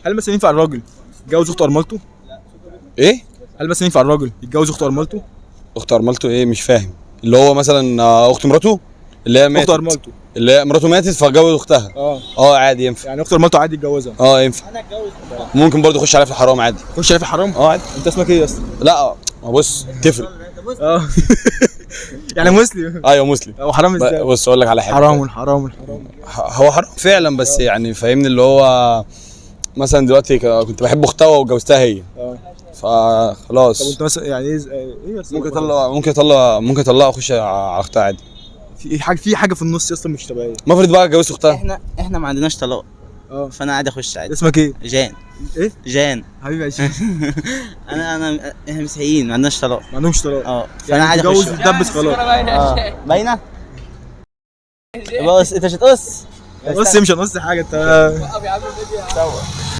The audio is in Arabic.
هل مثلا ينفع الراجل يتجوز اخت ارملته؟ ايه؟ هل مثلا ينفع الراجل يتجوز اخت ارملته؟ اخت ارملته ايه؟ مش فاهم. اللي هو مثلا اخت مراته اللي هي ماتت، اخت ارملته اللي هي مراته ماتت فاتجوز اختها. عادي ينفع. يعني اخت ارملته عادي يتجوزها؟ ينفع. ممكن برضه يخش عليها في الحرام عادي. خش عليه في حرام؟ عادي. انت اسمك ايه يا اسطى؟ لا بص تفرق. اه يعني مسلم؟ ايوه مسلم. هو حرام ازاي؟ بص اقول لك على حاجه. حرام الحرام هو حرام فعلا، بس يعني فاهمني اللي هو مثلا دلوقتي كنت بحب اختها واتجوزتها هي. فخلاص. طب انت مثلا يعني ايه ممكن اطلقها واخش على اختها عادي. في حاجه في النص يا اسطى مش طبيعيه. ما افرض بقى اتجوزت اختها. احنا ما عندناش طلاق. فانا عادي اخش عادي. اسمك ايه؟ جان. ايه؟ جان حبيبي يا شيخ. احنا مسيحيين ما عندناش طلاق. ما عندهمش طلاق. فانا عادي اخش. تتجوز وتدبس خلاص. باينه. بص انت مش هتقص. بص مش هنقص حاجه انت.